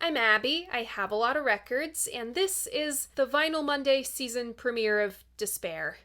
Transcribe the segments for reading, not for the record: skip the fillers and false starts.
I'm Abby, I have a lot of records, and this is the Vinyl Monday season premiere of Despair.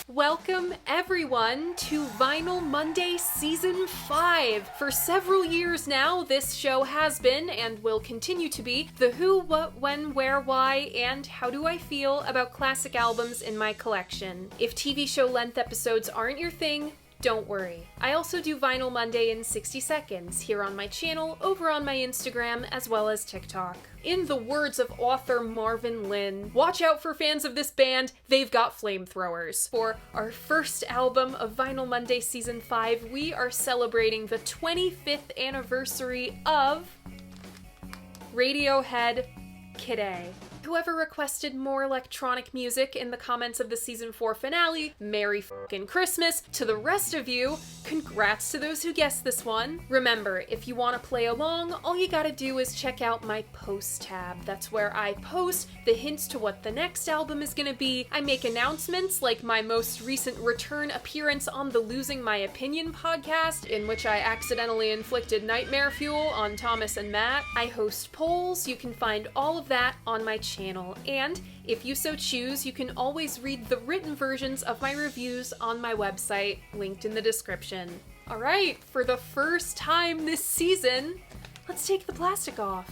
Welcome, everyone, to Vinyl Monday Season 5! For several years now, this show has been, and will continue to be, the who, what, when, where, why, and how do I feel about classic albums in my collection. If TV show length episodes aren't your thing, don't worry. I also do Vinyl Monday in 60 seconds, here on my channel, over on my Instagram, as well as TikTok. In the words of author Marvin Lynn, watch out for fans of this band, they've got flamethrowers. For our first album of Vinyl Monday Season 5, we are celebrating the 25th anniversary of Radiohead, Kid A. Whoever requested more electronic music in the comments of the Season 4 finale, Merry f***ing Christmas. To the rest of you, congrats to those who guessed this one. Remember, if you want to play along, all you gotta do is check out my post tab. That's where I post the hints to what the next album is gonna be. I make announcements like my most recent return appearance on the Losing My Opinion podcast, in which I accidentally inflicted nightmare fuel on Thomas and Matt. I host polls. You can find all of that on my channel, and if you so choose, you can always read the written versions of my reviews on my website, linked in the description. Alright, for the first time this season, let's take the plastic off.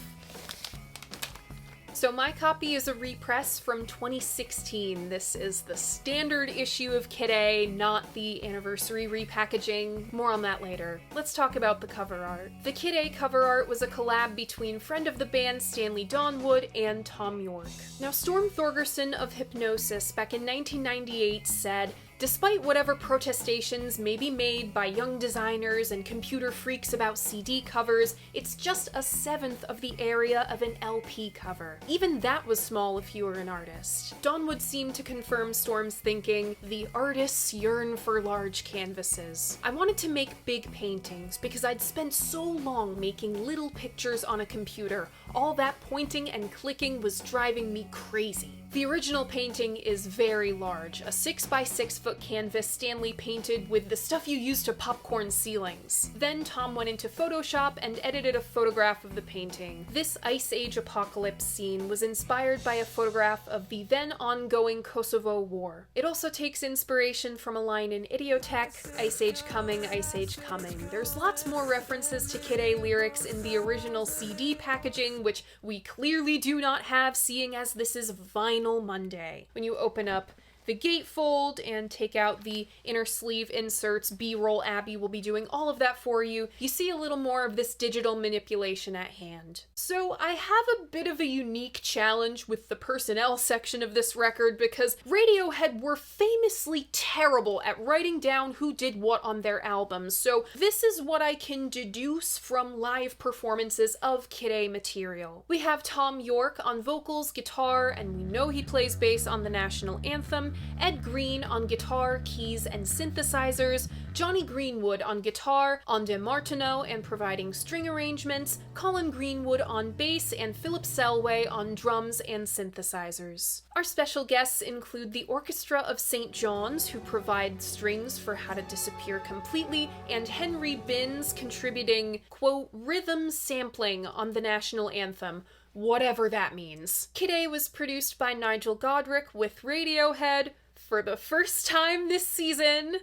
So my copy is a repress from 2016. This is the standard issue of Kid A, not the anniversary repackaging. More on that later. Let's talk about the cover art. The Kid A cover art was a collab between friend of the band Stanley Donwood and Tom York. Now, Storm Thorgerson of Hypnosis back in 1998 said, "Despite whatever protestations may be made by young designers and computer freaks about CD covers, it's just a seventh of the area of an LP cover. Even that was small if you were an artist." Donwood seemed to confirm Storm's thinking, "The artists yearn for large canvases. I wanted to make big paintings because I'd spent so long making little pictures on a computer. All that pointing and clicking was driving me crazy." The original painting is very large, a 6x6 foot canvas Stanley painted with the stuff you use to popcorn ceilings. Then Tom went into Photoshop and edited a photograph of the painting. This Ice Age apocalypse scene was inspired by a photograph of the then ongoing Kosovo War. It also takes inspiration from a line in Idiotech, "Ice Age coming, Ice Age coming." There's lots more references to Kid A lyrics in the original CD packaging, which we clearly do not have, seeing as this is Vinyl Monday. When you open up the gatefold and take out the inner sleeve inserts, B-roll Abby will be doing all of that for you. You see a little more of this digital manipulation at hand. So I have a bit of a unique challenge with the personnel section of this record because Radiohead were famously terrible at writing down who did what on their albums. So this is what I can deduce from live performances of Kid A material. We have Tom York on vocals, guitar, and we know he plays bass on the national anthem. Ed Green on guitar, keys, and synthesizers, Johnny Greenwood on guitar, on DeMartino and providing string arrangements, Colin Greenwood on bass, and Philip Selway on drums and synthesizers. Our special guests include the Orchestra of St. John's, who provide strings for How to Disappear Completely, and Henry Binns contributing, quote, rhythm sampling on the national anthem, whatever that means. Kid A was produced by Nigel Godrich with Radiohead for the first time this season.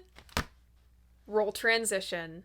Roll transition.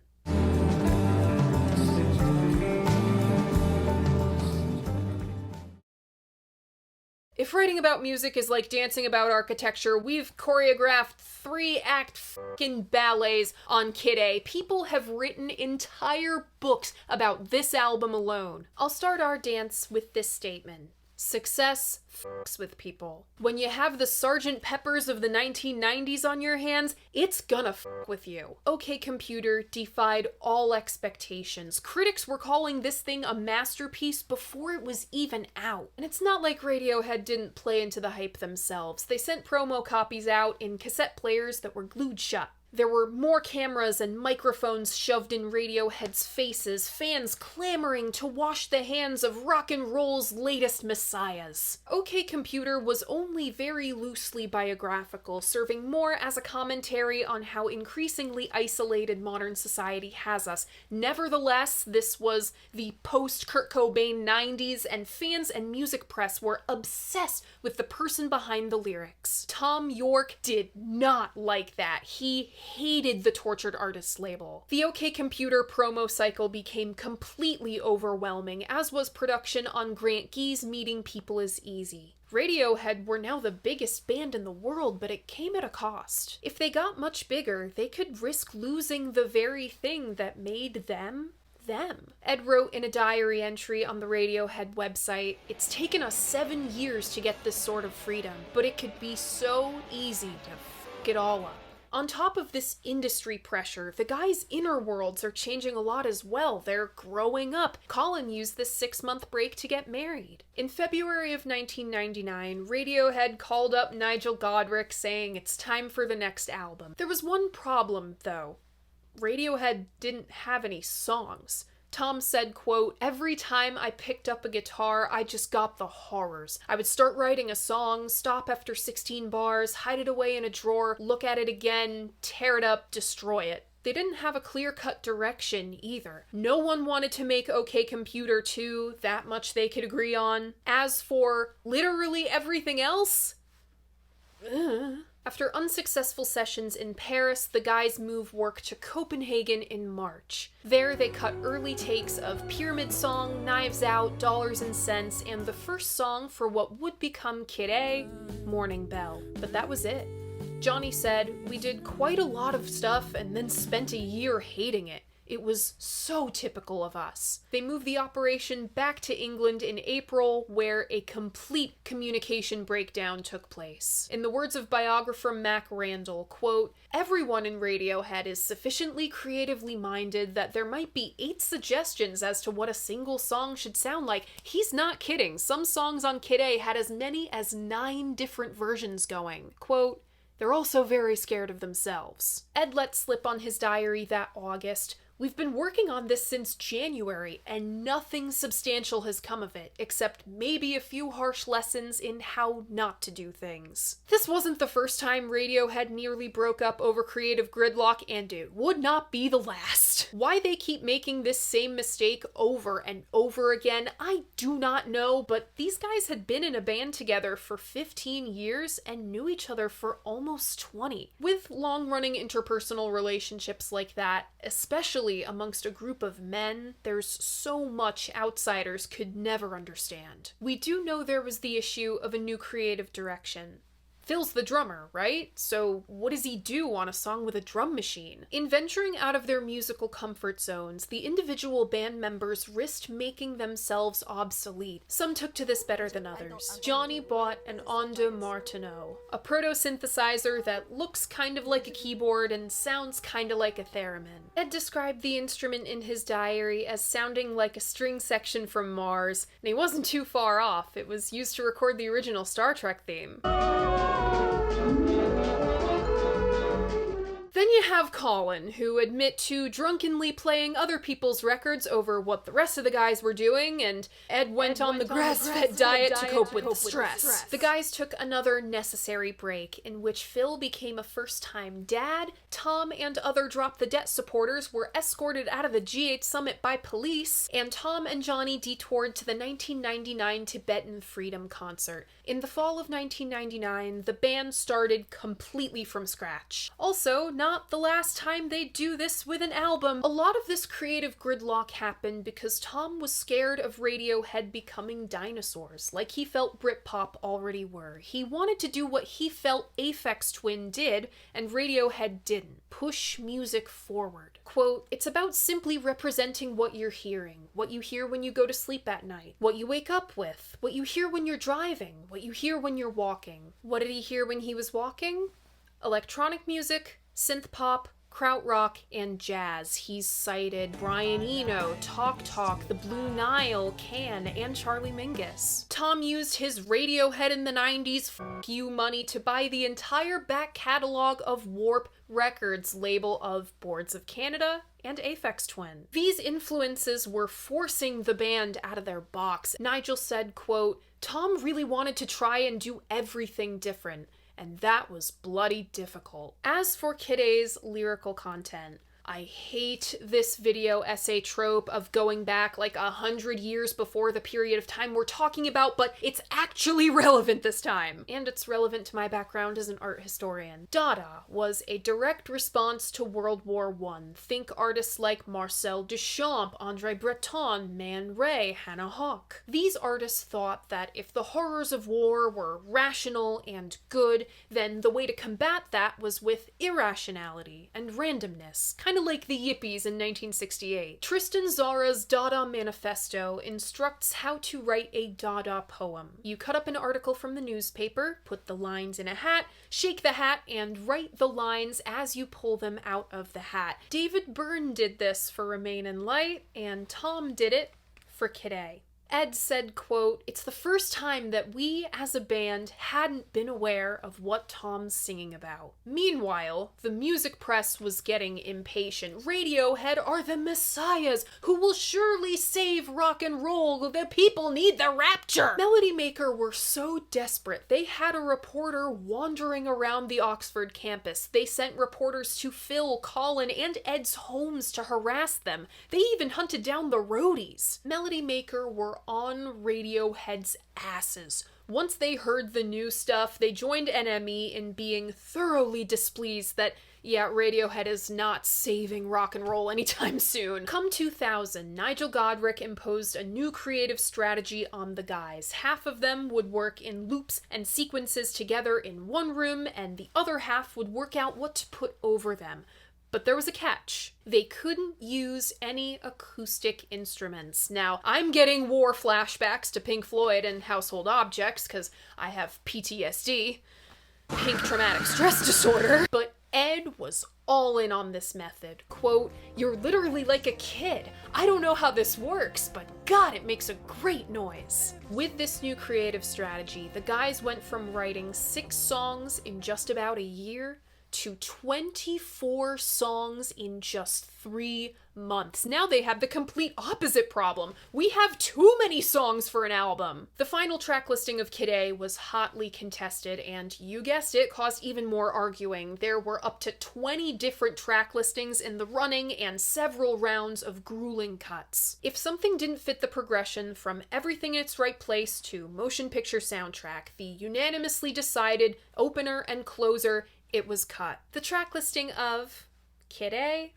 If writing about music is like dancing about architecture, we've choreographed 3-act f***ing ballets on Kid A. People have written entire books about this album alone. I'll start our dance with this statement. Success fucks with people. When you have the Sgt. Peppers of the 1990s on your hands, it's gonna fuck with you. OK Computer defied all expectations. Critics were calling this thing a masterpiece before it was even out. And it's not like Radiohead didn't play into the hype themselves. They sent promo copies out in cassette players that were glued shut. There were more cameras and microphones shoved in Radiohead's faces, fans clamoring to wash the hands of rock and roll's latest messiahs. OK Computer was only very loosely biographical, serving more as a commentary on how increasingly isolated modern society has us. Nevertheless, this was the post-Kurt Cobain 90s, and fans and music press were obsessed with the person behind the lyrics. Tom York did not like that. He hated the Tortured Artists label. The OK Computer promo cycle became completely overwhelming, as was production on Grant Gee's Meeting People Is Easy. Radiohead were now the biggest band in the world, but it came at a cost. If they got much bigger, they could risk losing the very thing that made them. Ed wrote in a diary entry on the Radiohead website, "It's taken us 7 years to get this sort of freedom, but it could be so easy to fuck it all up." On top of this industry pressure, the guys' inner worlds are changing a lot as well. They're growing up. Colin used this 6-month break to get married. In February of 1999, Radiohead called up Nigel Godrich saying it's time for the next album. There was one problem, though. Radiohead didn't have any songs. Tom said, quote, "Every time I picked up a guitar, I just got the horrors. I would start writing a song, stop after 16 bars, hide it away in a drawer, look at it again, tear it up, destroy it." They didn't have a clear-cut direction either. No one wanted to make OK Computer 2, that much they could agree on. As for literally everything else, after unsuccessful sessions in Paris, the guys move work to Copenhagen in March. There, they cut early takes of Pyramid Song, Knives Out, Dollars and Cents, and the first song for what would become Kid A, Morning Bell. But that was it. Johnny said, "We did quite a lot of stuff and then spent a year hating it. It was so typical of us." They moved the operation back to England in April, where a complete communication breakdown took place. In the words of biographer Mac Randall, quote, "Everyone in Radiohead is sufficiently creatively minded that there might be 8 suggestions as to what a single song should sound like." He's not kidding. Some songs on Kid A had as many as 9 different versions going. Quote, "They're also very scared of themselves." Ed let slip on his diary that August, "We've been working on this since January, and nothing substantial has come of it, except maybe a few harsh lessons in how not to do things." This wasn't the first time Radiohead nearly broke up over creative gridlock, and it would not be the last. Why they keep making this same mistake over and over again, I do not know, but these guys had been in a band together for 15 years and knew each other for almost 20. With long-running interpersonal relationships like that, especially amongst a group of men, there's so much outsiders could never understand. We do know there was the issue of a new creative direction. Phil's the drummer, right? So what does he do on a song with a drum machine? In venturing out of their musical comfort zones, the individual band members risked making themselves obsolete. Some took to this better than others. Johnny bought an Onde Martineau, a proto-synthesizer that looks kind of like a keyboard and sounds kind of like a theremin. Ed described the instrument in his diary as sounding like a string section from Mars, and he wasn't too far off. It was used to record the original Star Trek theme. Then you have Colin, who admit to drunkenly playing other people's records over what the rest of the guys were doing, and Ed went on the grass-fed diet to cope with the stress. The guys took another necessary break, in which Phil became a first-time dad, Tom and other Drop the Debt supporters were escorted out of the G8 summit by police, and Tom and Johnny detoured to the 1999 Tibetan Freedom Concert. In the fall of 1999, the band started completely from scratch. Also, not the last time they'd do this with an album. A lot of this creative gridlock happened because Tom was scared of Radiohead becoming dinosaurs, like he felt Britpop already were. He wanted to do what he felt Aphex Twin did, and Radiohead didn't. Push music forward. Quote, "It's about simply representing what you're hearing, what you hear when you go to sleep at night, what you wake up with, what you hear when you're driving, what you hear when you're walking." What did he hear when he was walking? Electronic music, synth pop, krautrock, and jazz. He's cited Brian Eno, Talk Talk, The Blue Nile, Can, and Charlie Mingus. Tom used his Radiohead in the 90s F you money to buy the entire back catalog of Warp Records, label of Boards of Canada and Aphex Twin. These influences were forcing the band out of their box. Nigel said, quote, "Tom really wanted to try and do everything different, and that was bloody difficult." As for Kid A's lyrical content, I hate this video essay trope of going back like 100 years before the period of time we're talking about, but it's actually relevant this time. And it's relevant to my background as an art historian. Dada was a direct response to World War I. Think artists like Marcel Duchamp, Andre Breton, Man Ray, Hannah Hawke. These artists thought that if the horrors of war were rational and good, then the way to combat that was with irrationality and randomness, kind of like the Yippies in 1968. Tristan Zara's Dada Manifesto instructs how to write a Dada poem. You cut up an article from the newspaper, put the lines in a hat, shake the hat, and write the lines as you pull them out of the hat. David Byrne did this for Remain in Light, and Tom did it for Kid A. Ed said, quote, "It's the first time that we as a band hadn't been aware of what Tom's singing about." Meanwhile, the music press was getting impatient. Radiohead are the messiahs who will surely save rock and roll. The people need the rapture. Melody Maker were so desperate, they had a reporter wandering around the Oxford campus. They sent reporters to Phil, Colin, and Ed's homes to harass them. They even hunted down the roadies. Melody Maker were on Radiohead's asses. Once they heard the new stuff, they joined NME in being thoroughly displeased that, yeah, Radiohead is not saving rock and roll anytime soon. Come 2000, Nigel Godrich imposed a new creative strategy on the guys. Half of them would work in loops and sequences together in one room, and the other half would work out what to put over them. But there was a catch. They couldn't use any acoustic instruments. Now, I'm getting war flashbacks to Pink Floyd and Household Objects because I have PTSD, pink traumatic stress disorder, but Ed was all in on this method. Quote, "You're literally like a kid. I don't know how this works, but God, it makes a great noise." With this new creative strategy, the guys went from writing 6 songs in just about a year to 24 songs in just 3 months. Now they have the complete opposite problem. We have too many songs for an album. The final track listing of Kid A was hotly contested, and you guessed it, caused even more arguing. There were up to 20 different track listings in the running and several rounds of grueling cuts. If something didn't fit the progression from Everything in Its Right Place to Motion Picture Soundtrack, the unanimously decided opener and closer, it was cut. The track listing of Kid A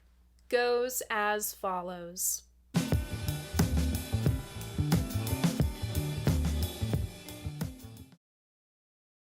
goes as follows.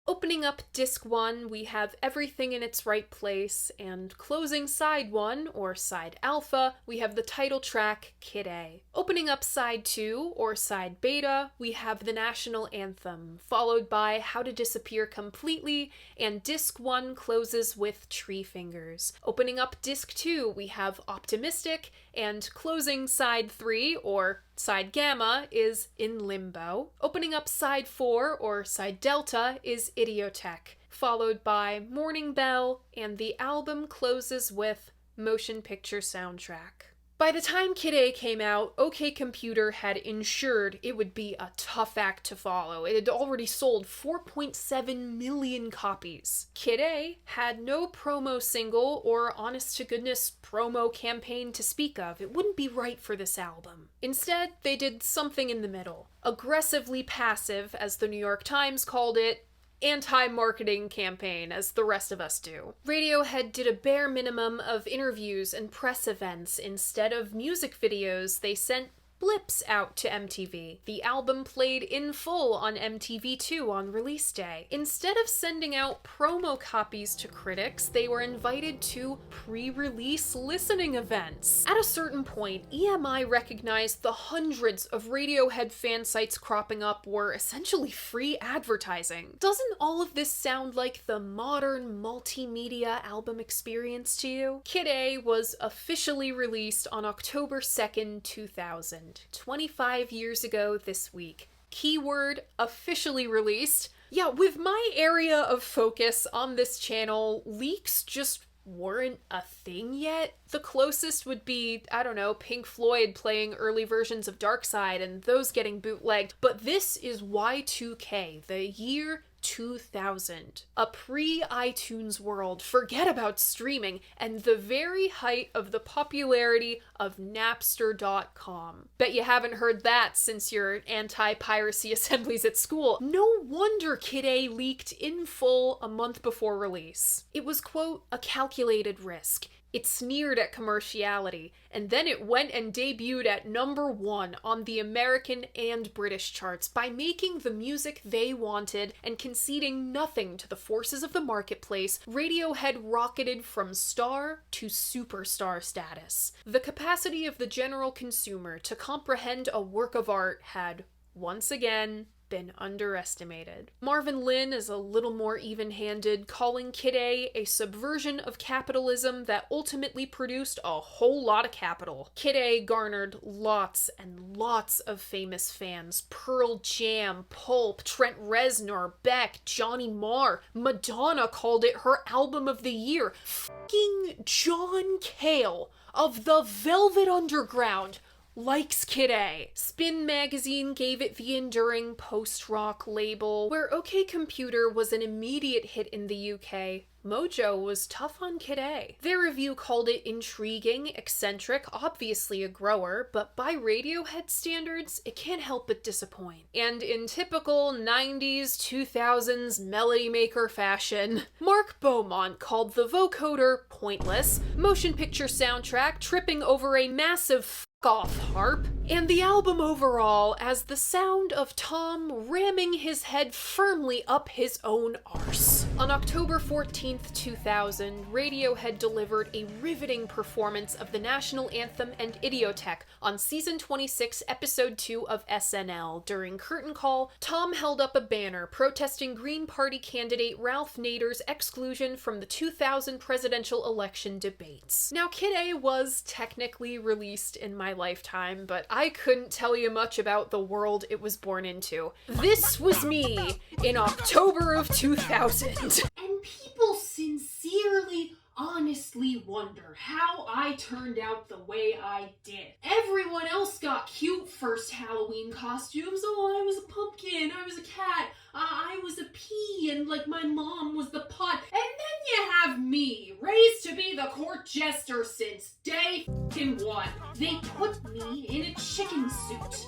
Opening up disc 1, we have Everything in Its Right Place, and closing side 1, or side alpha, we have the title track, Kid A. Opening up side 2, or side beta, we have the national anthem, followed by How to Disappear Completely, and disc 1 closes with Tree Fingers. Opening up disc 2, we have Optimistic, and closing side 3, or side gamma, is In Limbo. Opening up side 4, or side delta, is Idiotech, followed by Morning Bell, and the album closes with Motion Picture Soundtrack. By the time Kid A came out, OK Computer had ensured it would be a tough act to follow. It had already sold 4.7 million copies. Kid A had no promo single or honest-to-goodness promo campaign to speak of. It wouldn't be right for this album. Instead, they did something in the middle. Aggressively passive, as the New York Times called it, anti-marketing campaign, as the rest of us do. Radiohead did a bare minimum of interviews and press events. Instead of music videos, they sent blips out to MTV. The album played in full on MTV2 on release day. Instead of sending out promo copies to critics, they were invited to pre-release listening events. At a certain point, EMI recognized the hundreds of Radiohead fan sites cropping up were essentially free advertising. Doesn't all of this sound like the modern multimedia album experience to you? Kid A was officially released on October 2nd, 2000. 25 years ago this week. Keyword officially released. Yeah, with my area of focus on this channel, leaks just weren't a thing yet. The closest would be, I don't know, Pink Floyd playing early versions of Dark Side and those getting bootlegged. But this is Y2K, the year 2000. A pre-iTunes world, forget about streaming, and the very height of the popularity of Napster.com. Bet you haven't heard that since your anti-piracy assemblies at school. No wonder Kid A leaked in full a month before release. It was, quote, a calculated risk. It sneered at commerciality, and then it went and debuted at #1 on the American and British charts by making the music they wanted and conceding nothing to the forces of the marketplace. Radiohead rocketed from star to superstar status. The capacity of the general consumer to comprehend a work of art had, once again, been underestimated. Marvin Lin is a little more even-handed, calling Kid A subversion of capitalism that ultimately produced a whole lot of capital. Kid A garnered lots and lots of famous fans. Pearl Jam, Pulp, Trent Reznor, Beck, Johnny Marr. Madonna called it her album of the year. Fucking John Cale of the Velvet Underground likes Kid A. Spin magazine gave it the enduring post-rock label. Where OK Computer was an immediate hit in the UK, Mojo was tough on Kid A. Their review called it intriguing, eccentric, obviously a grower, but by Radiohead standards, it can't help but disappoint. And in typical 90s, 2000s melody maker fashion, Mark Beaumont called the vocoder pointless, motion picture soundtrack tripping over a massive off harp, and the album overall as the sound of Tom ramming his head firmly up his own arse. On October 14th, 2000, Radiohead delivered a riveting performance of the national anthem and Idiotech on season 26, episode 2 of SNL. During curtain call, Tom held up a banner protesting Green Party candidate Ralph Nader's exclusion from the 2000 presidential election debates. Now, Kid A was technically released in my lifetime, but I couldn't tell you much about the world it was born into. This was me in October of 2000. And people sincerely, honestly wonder how I turned out the way I did. Everyone else got cute first Halloween costumes. Oh, I was a pumpkin, I was a cat, I was a pea, and like my mom was the pot. And then you have me, raised to be the court jester since day one. They put me in a chicken suit.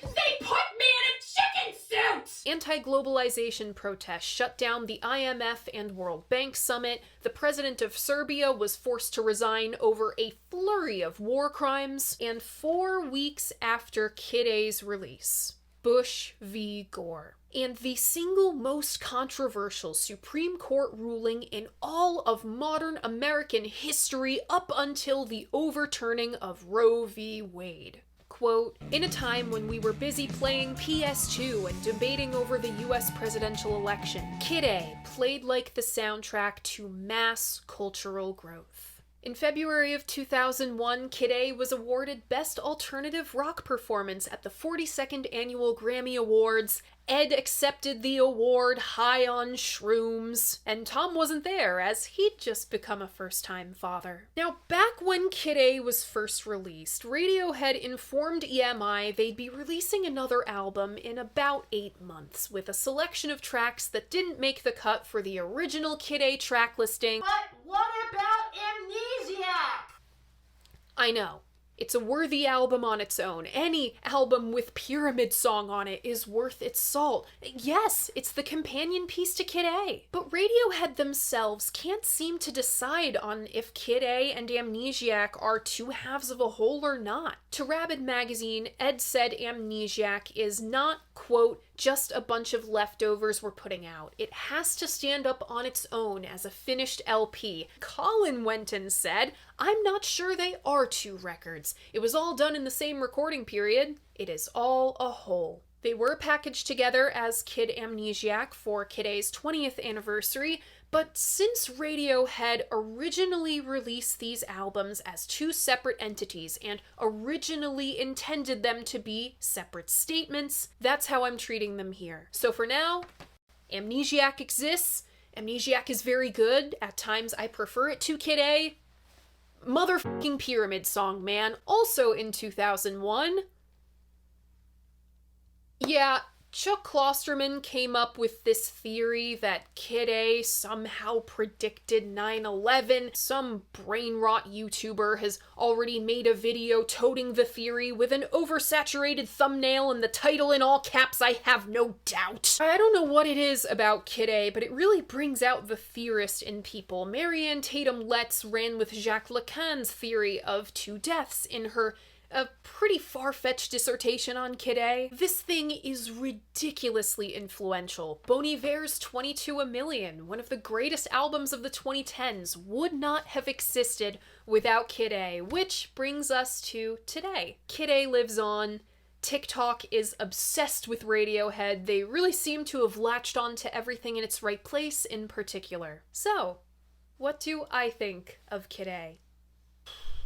They put me in a chicken suit! Anti-globalization protests shut down the IMF and World Bank summit. The president of Serbia was forced to resign over a flurry of war crimes. And 4 weeks after Kid A's release, Bush v. Gore. And the single most controversial Supreme Court ruling in all of modern American history up until the overturning of Roe v. Wade. Quote, in a time when we were busy playing PS2 and debating over the US presidential election, Kid A played like the soundtrack to mass cultural growth. In February of 2001, Kid A was awarded Best Alternative Rock Performance at the 42nd Annual Grammy Awards. Ed accepted the award high on shrooms, and Tom wasn't there as he'd just become a first-time father. Now, back when Kid A was first released, Radiohead informed EMI they'd be releasing another album in about 8 months, with a selection of tracks that didn't make the cut for the original Kid A track listing. But what about Amnesiac? I know. It's a worthy album on its own. Any album with Pyramid Song on it is worth its salt. Yes, it's the companion piece to Kid A. But Radiohead themselves can't seem to decide on if Kid A and Amnesiac are two halves of a whole or not. To Rabid Magazine, Ed said Amnesiac is not, quote, just a bunch of leftovers we're putting out. It has to stand up on its own as a finished LP. Colin went and said, I'm not sure they are two records. It was all done in the same recording period. It is all a whole. They were packaged together as Kid Amnesiac for Kid A's 20th anniversary, but since Radiohead originally released these albums as two separate entities and originally intended them to be separate statements, that's how I'm treating them here. So for now, Amnesiac exists. Amnesiac is very good. At times I prefer it to Kid A. Motherfucking Pyramid Song, man. Also in 2001. Yeah, Chuck Klosterman came up with this theory that Kid A somehow predicted 9/11. Some brain rot YouTuber has already made a video toting the theory with an oversaturated thumbnail and the title in all caps, I have no doubt. I don't know what it is about Kid A, but it really brings out the theorist in people. Marianne Tatum Letts ran with Jacques Lacan's theory of two deaths in her a pretty far-fetched dissertation on Kid A. This thing is ridiculously influential. Bon Iver's 22 a Million, one of the greatest albums of the 2010s, would not have existed without Kid A, which brings us to today. Kid A lives on. TikTok is obsessed with Radiohead. They really seem to have latched on to everything in its right place in particular. So, what do I think of Kid A?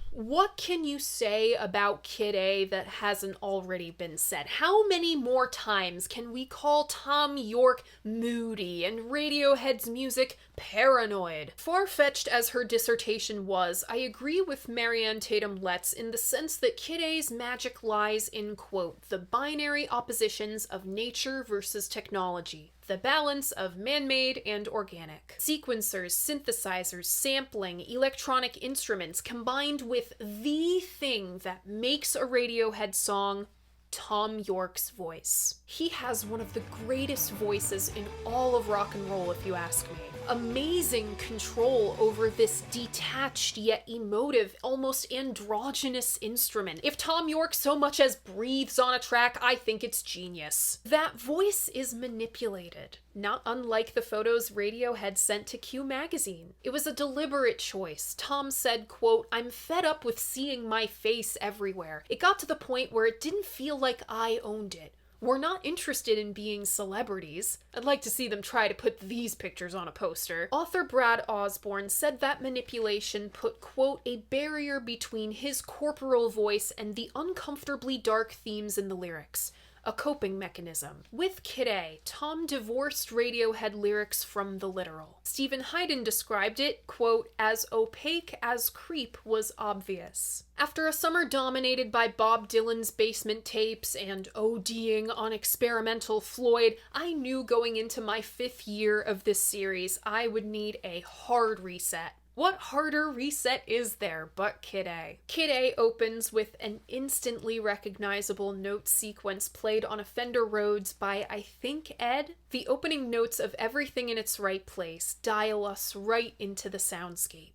What can you say about Kid A that hasn't already been said? How many more times can we call Thom Yorke moody and Radiohead's music paranoid? Far-fetched as her dissertation was, I agree with Marianne Tatum Letts in the sense that Kid A's magic lies in, quote, the binary oppositions of nature versus technology. The balance of man-made and organic. Sequencers, synthesizers, sampling, electronic instruments combined with the thing that makes a Radiohead song, Thom Yorke's voice. He has one of the greatest voices in all of rock and roll, if you ask me. Amazing control over this detached yet emotive, almost androgynous instrument. If Thom Yorke so much as breathes on a track, I think it's genius. That voice is manipulated, not unlike the photos Radiohead sent to Q magazine. It was a deliberate choice. Tom said, quote, I'm fed up with seeing my face everywhere. It got to the point where it didn't feel like I owned it. We're not interested in being celebrities. I'd like to see them try to put these pictures on a poster. Author Brad Osborne said that manipulation put, quote, a barrier between his corporal voice and the uncomfortably dark themes in the lyrics. A coping mechanism. With Kid A, Tom divorced Radiohead lyrics from the literal. Stephen Hayden described it, quote, as opaque as Creep was obvious. After a summer dominated by Bob Dylan's basement tapes and ODing on experimental Floyd, I knew going into my 5th year of this series I would need a hard reset. What harder reset is there but Kid A? Kid A opens with an instantly recognizable note sequence played on a Fender Rhodes by, I think, Ed? The opening notes of Everything in Its Right Place dial us right into the soundscape.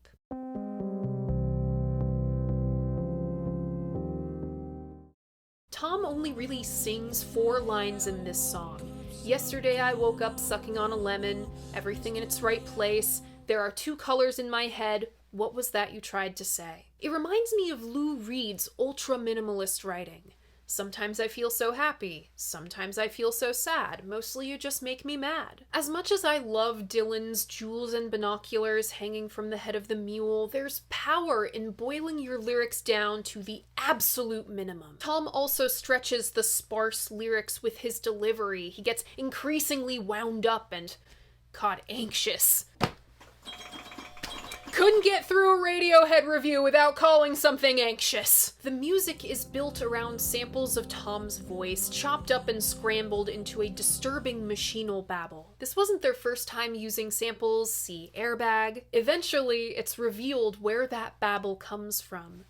Tom only really sings 4 lines in this song. Yesterday I woke up sucking on a lemon, everything in its right place, there are 2 colors in my head, what was that you tried to say? It reminds me of Lou Reed's ultra-minimalist writing. Sometimes I feel so happy, sometimes I feel so sad, mostly you just make me mad. As much as I love Dylan's jewels and binoculars hanging from the head of the mule, there's power in boiling your lyrics down to the absolute minimum. Tom also stretches the sparse lyrics with his delivery. He gets increasingly wound up and, anxious. Couldn't get through a Radiohead review without calling something anxious. The music is built around samples of Tom's voice, chopped up and scrambled into a disturbing machinal babble. This wasn't their first time using samples, see Airbag. Eventually, it's revealed where that babble comes from.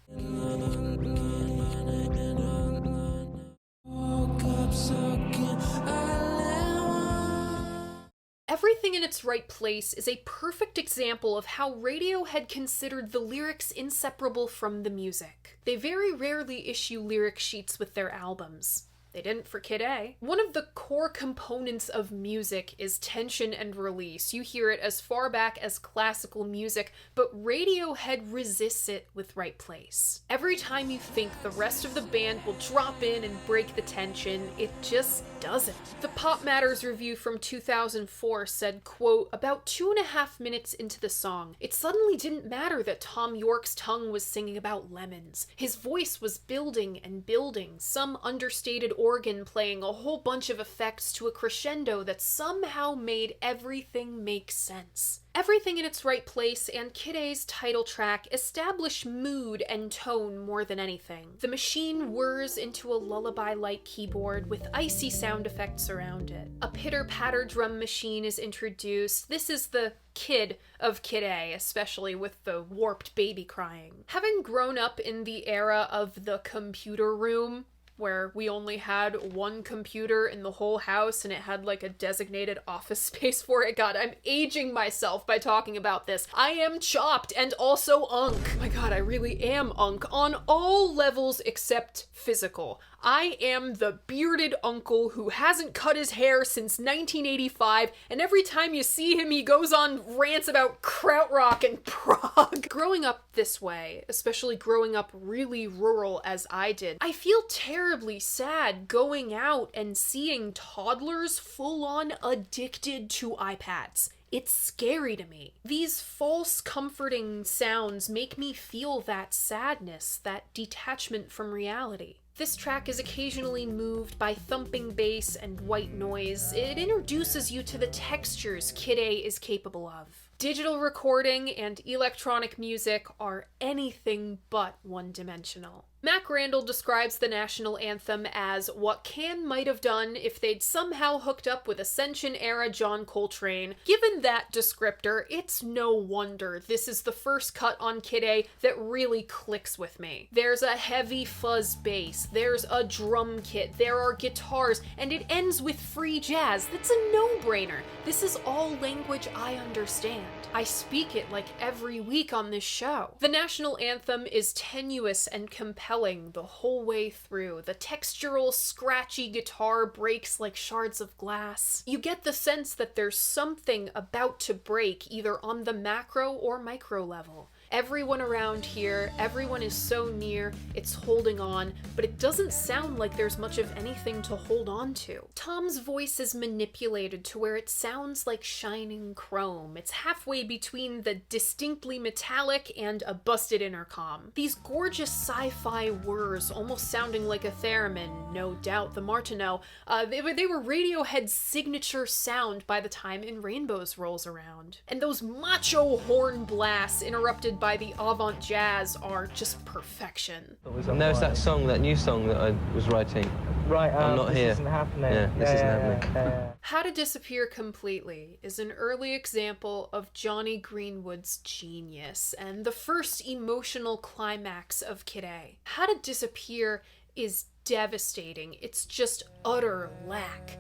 Everything in Its Right Place is a perfect example of how Radiohead considered the lyrics inseparable from the music. They very rarely issue lyric sheets with their albums. They didn't for Kid A. One of the core components of music is tension and release. You hear it as far back as classical music, but Radiohead resists it with Right Place. Every time you think the rest of the band will drop in and break the tension, it just doesn't. The Pop Matters review from 2004 said, quote, "About 2.5 minutes into the song, it suddenly didn't matter that Tom York's tongue was singing about lemons. His voice was building and building, some understated organ playing a whole bunch of effects to a crescendo that somehow made everything make sense." Everything in Its Right Place and Kid A's title track establish mood and tone more than anything. The machine whirs into a lullaby-like keyboard with icy sound effects around it. A pitter-patter drum machine is introduced. This is the kid of Kid A, especially with the warped baby crying. Having grown up in the era of the computer room, where we only had one computer in the whole house and it had like a designated office space for it. God, I'm aging myself by talking about this. I am chopped and also unk. My God, I really am unk on all levels except physical. I am the bearded uncle who hasn't cut his hair since 1985, and every time you see him, he goes on rants about krautrock and prog. Growing up this way, especially growing up really rural as I did, I feel terribly sad going out and seeing toddlers full-on addicted to iPads. It's scary to me. These false comforting sounds make me feel that sadness, that detachment from reality. This track is occasionally moved by thumping bass and white noise. It introduces you to the textures Kid A is capable of. Digital recording and electronic music are anything but one-dimensional. Mac Randall describes the national anthem as what Can might have done if they'd somehow hooked up with Ascension-era John Coltrane. Given that descriptor, it's no wonder this is the first cut on Kid A that really clicks with me. There's a heavy fuzz bass, there's a drum kit, there are guitars, and it ends with free jazz. That's a no-brainer. This is all language I understand. I speak it like every week on this show. The national anthem is tenuous and compelling the whole way through. The textural, scratchy guitar breaks like shards of glass. You get the sense that there's something about to break either on the macro or micro level. Everyone around here, everyone is so near, it's holding on, but it doesn't sound like there's much of anything to hold on to. Tom's voice is manipulated to where it sounds like shining chrome. It's halfway between the distinctly metallic and a busted intercom. These gorgeous sci-fi whirs, almost sounding like a theremin, no doubt the Martineau, they were Radiohead's signature sound by the time In Rainbows rolls around. And those macho horn blasts interrupted by the avant jazz are just perfection. And there's that song, that new song that I was writing. Right, I'm not this here. isn't happening. Yeah, this isn't happening. How to Disappear Completely is an early example of Johnny Greenwood's genius and the first emotional climax of Kid A. How to Disappear is devastating. It's just utter lack.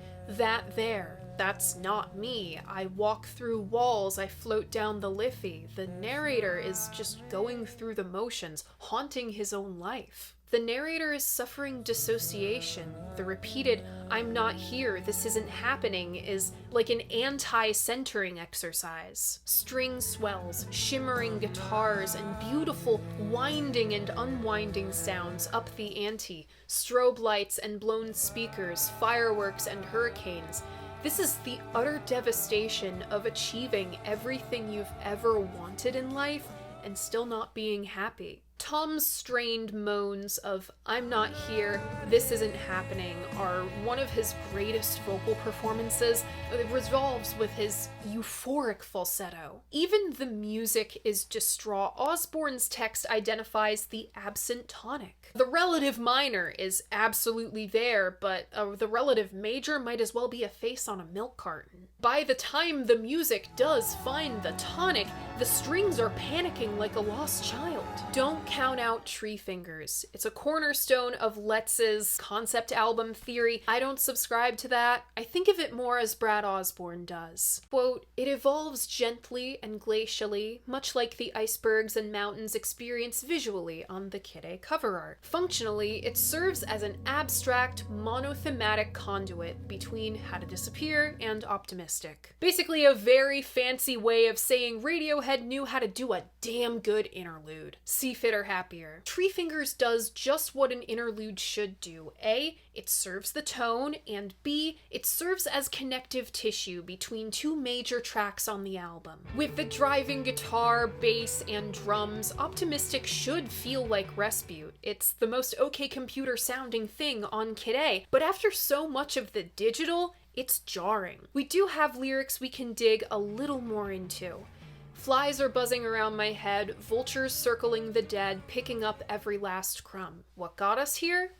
That's not me. I walk through walls, I float down the Liffey. The narrator is just going through the motions, haunting his own life. The narrator is suffering dissociation. The repeated, "I'm not here, this isn't happening," is like an anti-centering exercise. String swells, shimmering guitars, and beautiful winding and unwinding sounds up the ante. Strobe lights and blown speakers, fireworks and hurricanes. This is the utter devastation of achieving everything you've ever wanted in life and still not being happy. Tom's strained moans of "I'm not here, this isn't happening" are one of his greatest vocal performances. It resolves with his euphoric falsetto. Even the music is distraught. Osborne's text identifies the absent tonic. The relative minor is absolutely there, but the relative major might as well be a face on a milk carton. By the time the music does find the tonic, the strings are panicking like a lost child. Don't count out Tree Fingers. It's a cornerstone of Letz's concept album theory. I don't subscribe to that. I think of it more as Brad Osborne does. Quote, "It evolves gently and glacially, much like the icebergs and mountains experience visually on the Kid A cover art. Functionally, it serves as an abstract, monothematic conduit between How to Disappear and Optimistic. Basically a very fancy way of saying Radiohead knew how to do a damn good interlude. See Fit or Happier. Tree Fingers does just what an interlude should do. A, it serves the tone, and B, it serves as connective tissue between two major tracks on the album. With the driving guitar, bass, and drums, Optimistic should feel like Rescue. It's the most OK Computer sounding thing on Kid A, but after so much of the digital, it's jarring. We do have lyrics we can dig a little more into. Flies are buzzing around my head, vultures circling the dead, picking up every last crumb. What got us here?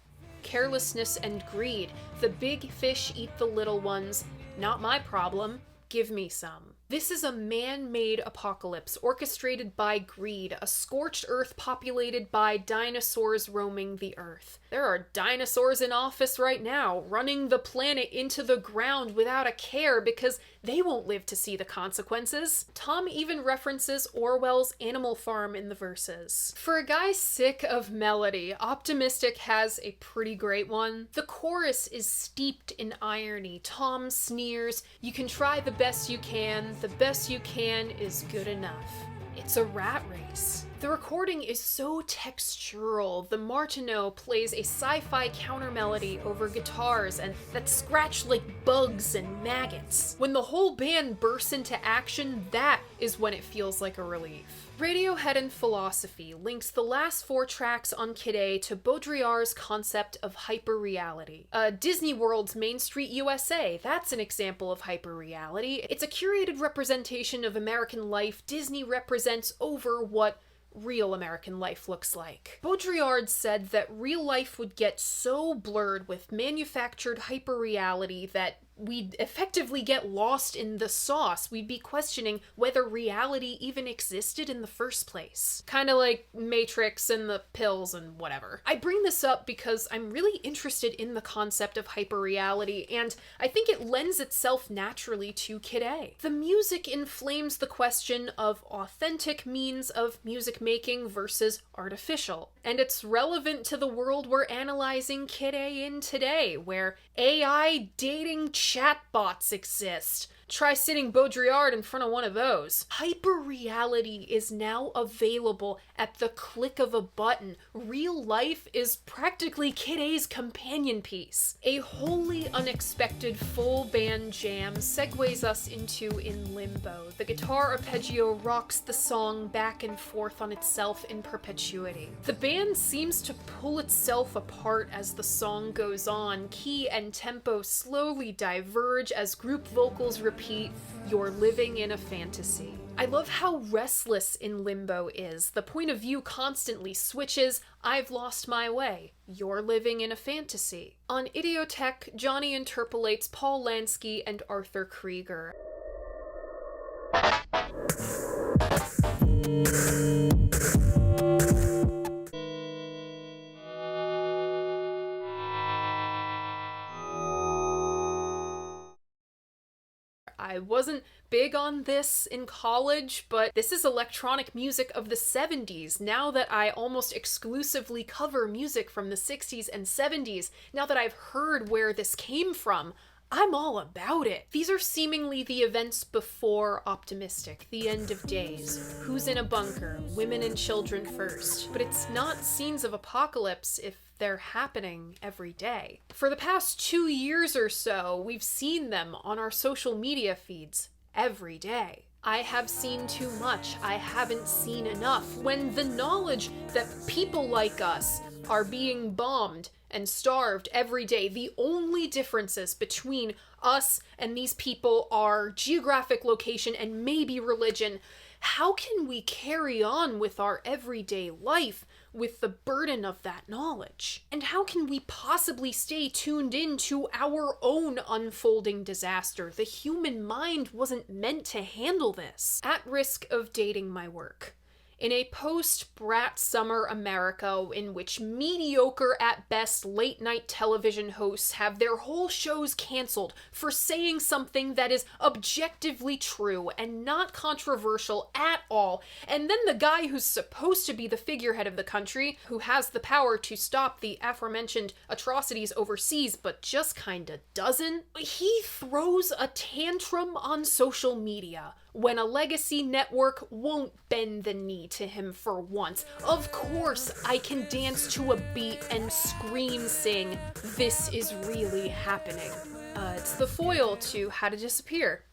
Carelessness and greed. The big fish eat the little ones. Not my problem. Give me some. This is a man-made apocalypse orchestrated by greed, a scorched earth populated by dinosaurs roaming the earth. There are dinosaurs in office right now, running the planet into the ground without a care because they won't live to see the consequences. Tom even references Orwell's Animal Farm in the verses. For a guy sick of melody, Optimistic has a pretty great one. The chorus is steeped in irony. Tom sneers, "You can try the best you can. The best you can is good enough." It's a rat race. The recording is so textural. The Martineau plays a sci-fi counter melody over guitars and that scratch like bugs and maggots. When the whole band bursts into action, that is when it feels like a relief. Radiohead and Philosophy links the last 4 tracks on Kid A to Baudrillard's concept of hyperreality. Disney World's Main Street USA, that's an example of hyperreality. It's a curated representation of American life Disney represents over what real American life looks like. Baudrillard said that real life would get so blurred with manufactured hyperreality that we'd effectively get lost in the sauce. We'd be questioning whether reality even existed in the first place. Kinda like Matrix and the pills and whatever. I bring this up because I'm really interested in the concept of hyperreality, and I think it lends itself naturally to Kid A. The music inflames the question of authentic means of music making versus artificial, and it's relevant to the world we're analyzing Kid A in today, where AI dating chatbots exist. Try sitting Baudrillard in front of one of those. Hyperreality is now available at the click of a button. Real life is practically Kid A's companion piece. A wholly unexpected full band jam segues us into In Limbo. The guitar arpeggio rocks the song back and forth on itself in perpetuity. The band seems to pull itself apart as the song goes on. Key and tempo slowly diverge as group vocals repeat, "You're living in a fantasy." I love how restless In Limbo is. The point of view constantly switches. "I've lost my way. You're living in a fantasy." On Idiotech, Johnny interpolates Paul Lansky and Arthur Krieger. I wasn't big on this in college, but this is electronic music of the 70s. Now that I almost exclusively cover music from the 60s and 70s, now that I've heard where this came from, I'm all about it. These are seemingly the events before Optimistic, the end of days, who's in a bunker, women and children first. But it's not scenes of apocalypse if they're happening every day. For the past 2 years or so, we've seen them on our social media feeds every day. I have seen too much. I haven't seen enough. When the knowledge that people like us are being bombed and starved every day, the only differences between us and these people are geographic location and maybe religion, how can we carry on with our everyday life with the burden of that knowledge? And how can we possibly stay tuned in to our own unfolding disaster? The human mind wasn't meant to handle this. At risk of dating my work, In a post-Brat Summer America in which mediocre at best late-night television hosts have their whole shows canceled for saying something that is objectively true and not controversial at all, and then the guy who's supposed to be the figurehead of the country, who has the power to stop the aforementioned atrocities overseas but just kinda doesn't, he throws a tantrum on social media when a legacy network won't bend the knee to him for once. Of course I can dance to a beat and scream sing, "This is really happening." It's the foil to How to Disappear.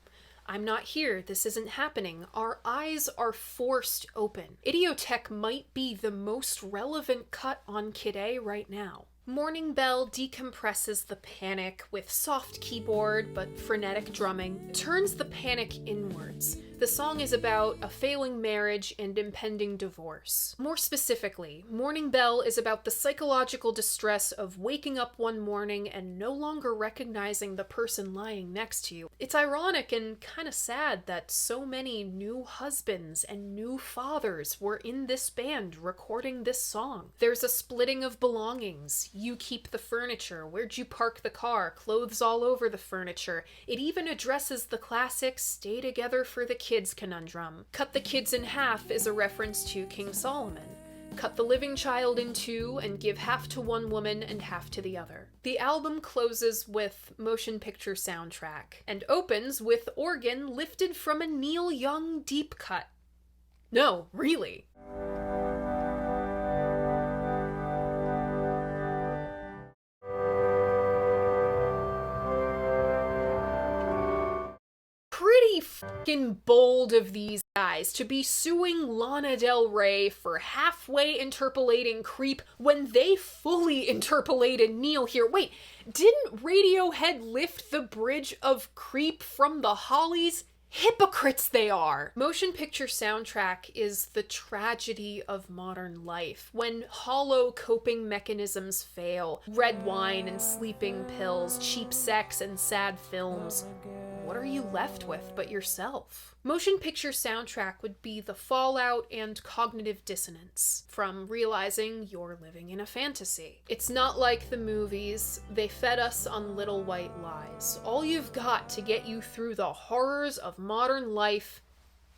I'm not here, this isn't happening. Our eyes are forced open. Idiotech might be the most relevant cut on Kid A right now. Morning Bell decompresses the panic with soft keyboard but frenetic drumming, turns the panic inwards. The song is about a failing marriage and impending divorce. More specifically, Morning Bell is about the psychological distress of waking up one morning and no longer recognizing the person lying next to you. It's ironic and kind of sad that so many new husbands and new fathers were in this band recording this song. There's a splitting of belongings. You keep the furniture. Where'd you park the car? Clothes all over the furniture. It even addresses the classic stay together for the kids conundrum. Cut the Kids in Half is a reference to King Solomon. Cut the living child in two and give half to one woman and half to the other. The album closes with motion picture soundtrack and opens with organ lifted from a Neil Young deep cut. No, really. Pretty fucking bold of these guys to be suing Lana Del Rey for halfway interpolating Creep when they fully interpolated Neil here. Wait, didn't Radiohead lift the bridge of Creep from the Hollies? Hypocrites they are! Motion picture soundtrack is the tragedy of modern life. When hollow coping mechanisms fail, red wine and sleeping pills, cheap sex and sad films, what are you left with but yourself? Motion picture soundtrack would be the fallout and cognitive dissonance from realizing you're living in a fantasy. It's not like the movies. They fed us on little white lies. All you've got to get you through the horrors of modern life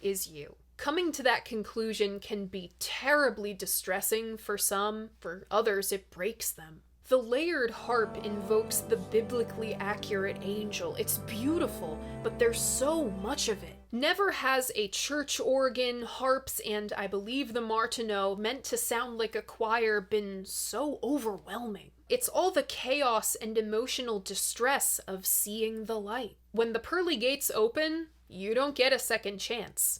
is you. Coming to that conclusion can be terribly distressing for some, for others it breaks them. The layered harp invokes the biblically accurate angel. It's beautiful, but there's so much of it. Never has a church organ, harps, and I believe the Martineau meant to sound like a choir been so overwhelming. It's all the chaos and emotional distress of seeing the light. When the pearly gates open, you don't get a second chance.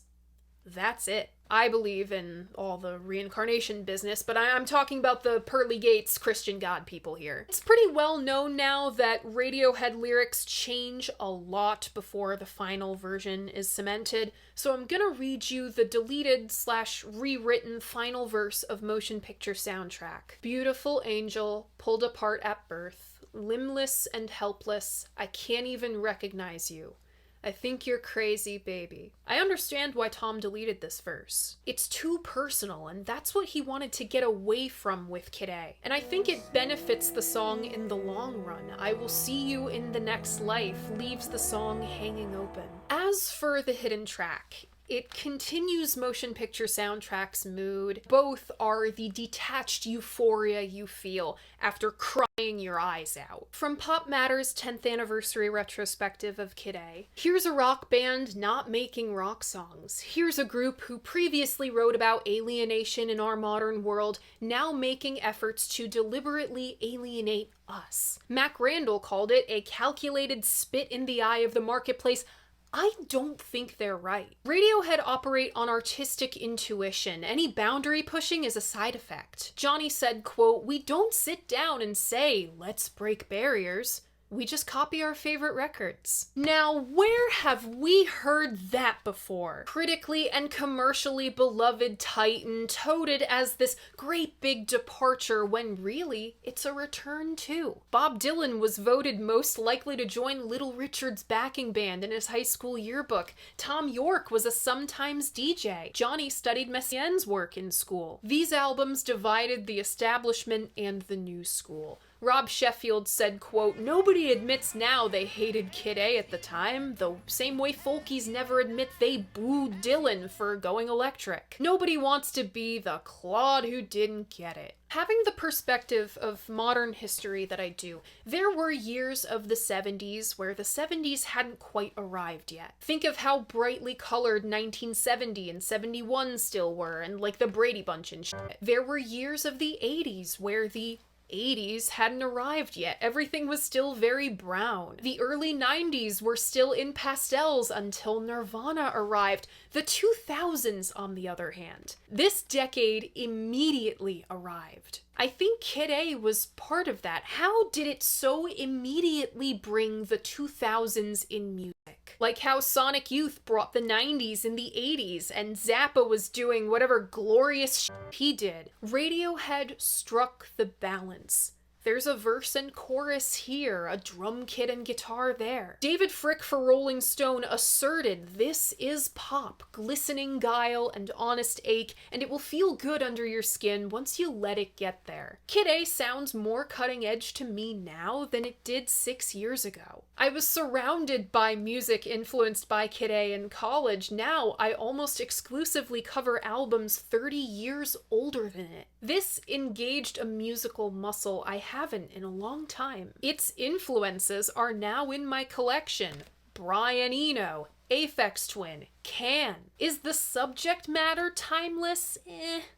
That's it. I believe in all the reincarnation business, but I'm talking about the pearly gates Christian God people here. It's pretty well known now that Radiohead lyrics change a lot before the final version is cemented, so I'm gonna read you the deleted/rewritten final verse of Motion Picture Soundtrack. Beautiful angel, pulled apart at birth, limbless and helpless, I can't even recognize you. I think you're crazy, baby. I understand why Tom deleted this verse. It's too personal, and that's what he wanted to get away from with Kid A. And I think it benefits the song in the long run. I will see you in the next life leaves the song hanging open. As for the hidden track, it continues Motion Picture Soundtrack's mood. Both are the detached euphoria you feel after crying your eyes out. From Pop Matter's 10th anniversary retrospective of Kid A, here's a rock band not making rock songs. Here's a group who previously wrote about alienation in our modern world, now making efforts to deliberately alienate us. Mac Randall called it a calculated spit in the eye of the marketplace. I don't think they're right. Radiohead operate on artistic intuition. Any boundary pushing is a side effect. Johnny said, quote, "We don't sit down and say, let's break barriers. We just copy our favorite records. Now, where have we heard that before? Critically and commercially beloved Titan touted as this great big departure when really it's a return too. Bob Dylan was voted most likely to join Little Richard's backing band in his high school yearbook. Tom York was a sometimes DJ. Johnny studied Messiaen's work in school. These albums divided the establishment and the new school. Rob Sheffield said, quote, "Nobody admits now they hated Kid A at the time, the same way folkies never admit they booed Dylan for going electric. Nobody wants to be the clod who didn't get it." Having the perspective of modern history that I do, there were years of the 70s where the 70s hadn't quite arrived yet. Think of how brightly colored 1970 and 71 still were, and like the Brady Bunch and shit. There were years of the 80s where the 80s hadn't arrived yet. Everything was still very brown. The early 90s were still in pastels until Nirvana arrived. The 2000s, on the other hand, this decade immediately arrived. I think Kid A was part of that. How did it so immediately bring the 2000s in music? Like how Sonic Youth brought the 90s and the 80s, and Zappa was doing whatever glorious shit he did. Radiohead struck the balance. There's a verse and chorus here, a drum kit and guitar there. David Fricke for Rolling Stone asserted this is pop, glistening guile and honest ache, and it will feel good under your skin once you let it get there. Kid A sounds more cutting edge to me now than it did 6 years ago. I was surrounded by music influenced by Kid A in college. Now I almost exclusively cover albums 30 years older than it. This engaged a musical muscle I haven't in a long time. Its influences are now in my collection. Brian Eno, Aphex Twin, Can. Is the subject matter timeless?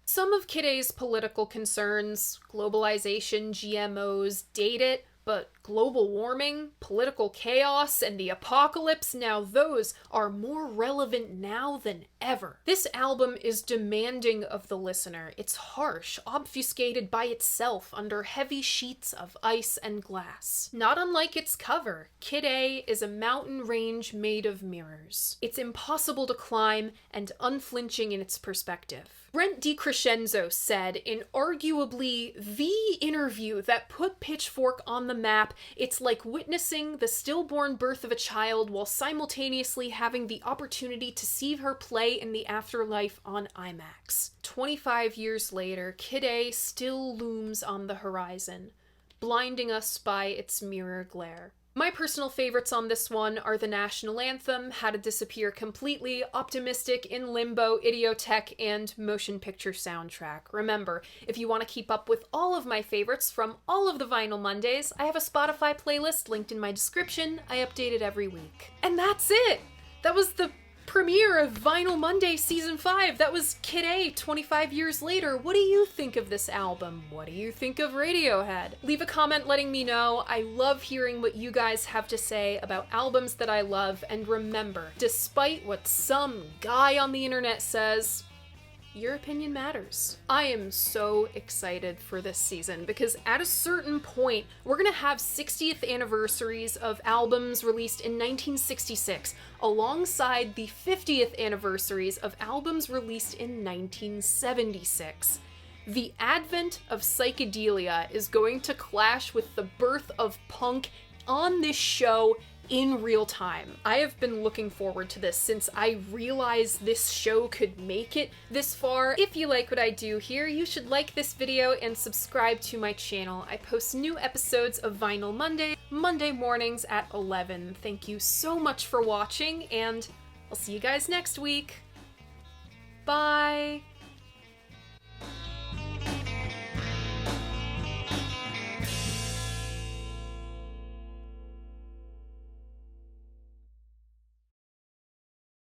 Some of Kid A's political concerns, globalization, GMOs, date it, but global warming, political chaos, and the apocalypse, now those are more relevant now than ever. This album is demanding of the listener. It's harsh, obfuscated by itself under heavy sheets of ice and glass. Not unlike its cover, Kid A is a mountain range made of mirrors. It's impossible to climb and unflinching in its perspective. Brent DiCrescenzo said in arguably the interview that put Pitchfork on the map, it's like witnessing the stillborn birth of a child while simultaneously having the opportunity to see her play in the afterlife on IMAX. 25 years later, Kid A still looms on the horizon, blinding us by its mirror glare. My personal favorites on this one are the national anthem, How to Disappear Completely, Optimistic, In Limbo, Idiotech, and Motion Picture Soundtrack. Remember, if you want to keep up with all of my favorites from all of the Vinyl Mondays, I have a Spotify playlist linked in my description. I update it every week. And that's it! That was the premiere of Vinyl Monday Season 5. That was Kid A 25 years later. What do you think of this album? What do you think of Radiohead? Leave a comment letting me know. I love hearing what you guys have to say about albums that I love, and remember, despite what some guy on the internet says, your opinion matters. I am so excited for this season because at a certain point, we're gonna have 60th anniversaries of albums released in 1966, alongside the 50th anniversaries of albums released in 1976. The advent of psychedelia is going to clash with the birth of punk on this show in real time. I have been looking forward to this since I realized this show could make it this far. If you like what I do here, you should like this video and subscribe to my channel. I post new episodes of Vinyl Monday mornings at 11. Thank you so much for watching, and I'll see you guys next week. Bye!